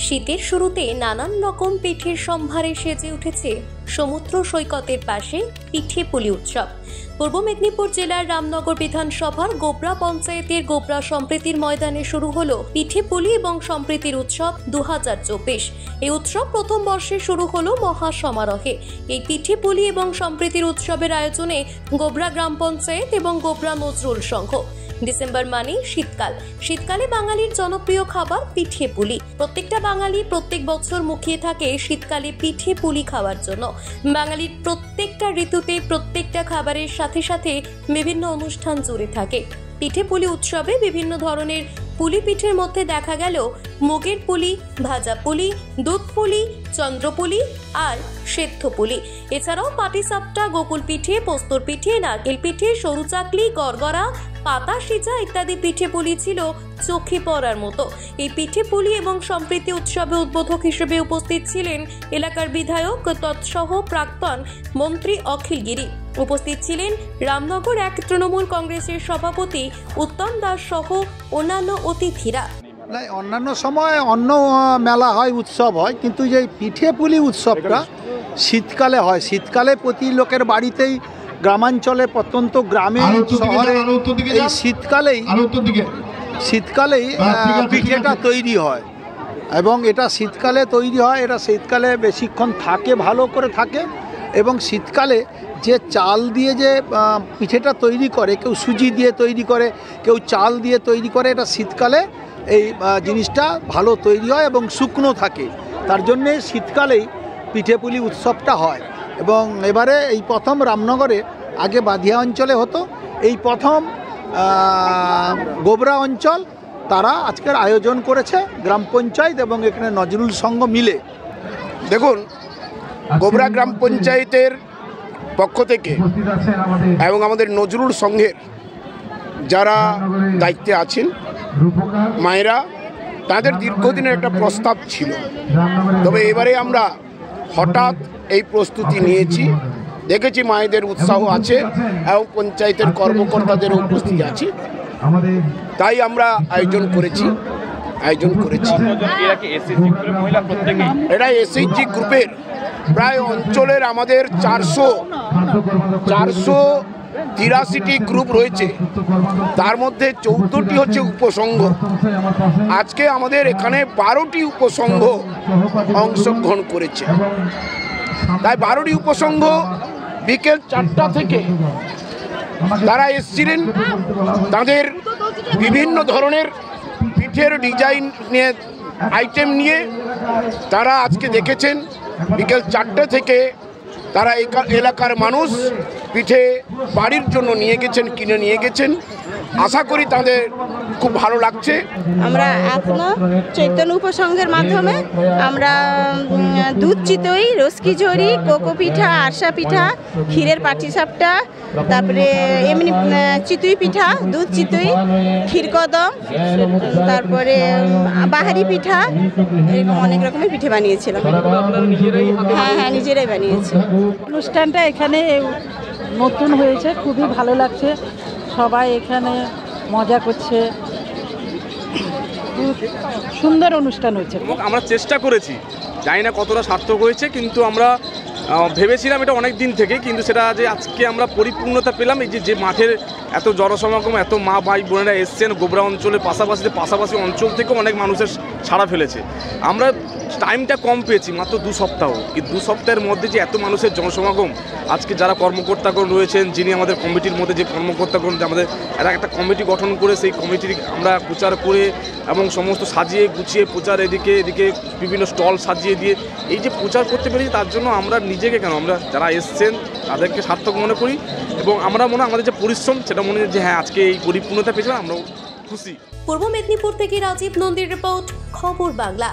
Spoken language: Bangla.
শীতের শুরুতে নানান রকম পিঠের সম্ভারে সেজে উঠেছে সমুদ্র সৈকতের পাশে পিঠে পুলি উৎসব। পূর্ব মেদিনীপুর জেলার রামনগর বিধানসভার গোবরা পঞ্চায়েতের গোবরা সম্প্রীতির ময়দানে শুরু হলো পিঠে পুলি এবং সম্প্রীতির উৎসব 2024। এই উৎসব প্রথম বর্ষে শুরু হলো মহা সমারোহে। এই পিঠে পুলি এবং সম্প্রীতির উৎসবের আয়োজনে গোবরা গ্রাম পঞ্চায়েত এবং গোবরা নজরুল সংঘ। ডিসেম্বর মানে শীতকাল। শীতকালে বাঙালির জনপ্রিয় খাবার পিঠে পুলি। প্রত্যেকটা বাঙালি প্রত্যেক বছর মুখিয়ে থাকে শীতকালে পিঠে পুলি খাওয়ার জন্য। বাঙালির প্রত্যেকটা ঋতুতে প্রত্যেকটা খাবারের সাথে সাথে বিভিন্ন অনুষ্ঠান জুড়ে থাকে। পিঠে পুলি উৎসবে বিভিন্ন ধরনের পুলি পিঠের মধ্যে দেখা গেল মুগের পুলি, ভাজা পুলি, দুধ পুলি, চন্দ্রপুলি আর সেদ্ধ পুলি। এছাড়াও পাটিসাপটা, গোকুল পিঠে, পোস্তর পিঠে, নারকেল পিঠে, সরু চাকলি, গড়গড়া, পাতা সিজা ইত্যাদি পিঠে পুলি ছিল চোখে পড়ার মতো। এই পিঠে পুলি এবং সম্প্রীতি উৎসবে উদ্বোধক হিসেবে উপস্থিত ছিলেন এলাকার বিধায়ক তৎসহ প্রাক্তন মন্ত্রী অখিল গিরি। উপস্থিত ছিলেন রামনগর 1 তৃণমূল কংগ্রেসের সভাপতি উত্তম দাস সহ অন্যান্য অতিথিরা। অন্যান্য সময় অন্য মেলা হয়, উৎসব হয়, কিন্তু যে পিঠে পুলি উৎসবটা শীতকালে হয়। শীতকালে প্রতি লোকের বাড়িতেই, গ্রামাঞ্চলে, প্রত্যন্ত গ্রামে শহরে এই শীতকালেই পিঠেটা তৈরি হয় এবং এটা শীতকালে তৈরি হয়। এটা শীতকালে বেশিক্ষণ থাকে, ভালো করে থাকে। এবং শীতকালে যে চাল দিয়ে যে পিঠেটা তৈরি করে, কেউ সুজি দিয়ে তৈরি করে, কেউ চাল দিয়ে তৈরি করে, এটা শীতকালে এই জিনিসটা ভালো তৈরি হয় এবং শুকনো থাকে। তার জন্যে শীতকালেই পিঠে পুলি উৎসবটা হয়। এবং এবারে এই প্রথম রামনগরে, আগে বাদিয়া অঞ্চলে হতো, এই প্রথম গোবরা অঞ্চল তারা আজকের আয়োজন করেছে, গ্রাম পঞ্চায়েত এবং এখানে নজরুল সংঘ মিলে। দেখুন, গোবরা গ্রাম পঞ্চায়েতের পক্ষ থেকে এবং আমাদের নজরুল সংঘের যারা দায়িত্বে আছেন মায়েরা, তাদের দীর্ঘদিনের একটা প্রস্তাব ছিল। তবে এবারে আমরা হঠাৎ এই প্রস্তুতি নিয়েছি, দেখেছি মায়েদের উৎসাহ আছে এবং পঞ্চায়েতের কর্মকর্তাদেরও উপস্থিতি আছে, তাই আমরা আয়োজন করেছি। এটা এসএইচজি গ্রুপের প্রায় অঞ্চলের আমাদের 483টি গ্রুপ রয়েছে, তার মধ্যে 14টি হচ্ছে উপসংঘ। আজকে আমাদের এখানে 12টি উপসংঘ অংশগ্রহণ করেছে। তাই 12টি উপসংঘ বিকেল 4টা থেকে তারা এসেছিলেন। তাদের বিভিন্ন ধরনের পিঠের ডিজাইন নিয়ে, আইটেম নিয়ে তারা আজকে দেখেছেন। বিকেল 4টে থেকে তারা এলাকার মানুষ পিঠে বাড়ির জন্য নিয়ে গেছেন, কিনে নিয়ে গেছেন। আশা করি তাদের খুব ভালো লাগছে। আমরা এখনো চৈতন্য উপসংঘের মাধ্যমে আমরা দুধ চিতই, রসকি ঝুরি, কোকো পিঠা, আরসা পিঠা, ক্ষীরের পাটিসাপটা, তারপরে এমনি চিতই পিঠা, দুধ চিতই, ক্ষীরকদম, তারপরে বাহারি পিঠা, এরকম অনেক রকমের পিঠে বানিয়েছিলাম। হ্যাঁ, নিজেরাই বানিয়েছি। অনুষ্ঠানটা এখানে নতুন হয়েছে, খুবই ভালো লাগছে। সবাই এখানে মজা করছে, সুন্দর অনুষ্ঠান হয়েছে। আমরা চেষ্টা করেছি, জানি না কতটা সার্থক হয়েছে, কিন্তু আমরা ভেবেছিলাম এটা অনেক দিন থেকে, কিন্তু সেটা যে আজকে আমরা পরিপূর্ণতা পেলাম। এই যে মাঠের এত জনসমাগম, এত মা ভাই বোনেরা এসছেন গোবরা অঞ্চলের পাশাপাশি অঞ্চল থেকে অনেক মানুষের সাড়া ফেলেছে। আমরা টাইমটা কম পেয়েছি, মাত্র 2 সপ্তাহ। কিন্তু 2 সপ্তাহের মধ্যে যে এত মানুষের জনসমাগম, আজকে যারা কর্মকর্তাগণ রয়েছেন, যিনি আমাদের কমিটির মধ্যে যে কর্মকর্তাগণ, আমাদের একটা কমিটি গঠন করে সেই কমিটির আমরা প্রচার করে এবং সমস্ত সাজিয়ে গুছিয়ে প্রচার, এদিকে বিভিন্ন স্টল সাজিয়ে দিয়ে এই যে প্রচার করতে পেরেছি, তার জন্য আমরা নিজেকে আমরা যারা এসছেন তাদেরকে সার্থক মনে করি। এবং আমরা মনে হয় আমাদের যে পরিশ্রম, সেটা মনে হয় যে হ্যাঁ আজকে এই পরিপূর্ণতা পেয়েছিলাম, আমরা খুশি। পূর্ব মেদিনীপুর থেকে রাজীব নন্দীর রিপোর্ট, খবর বাংলা।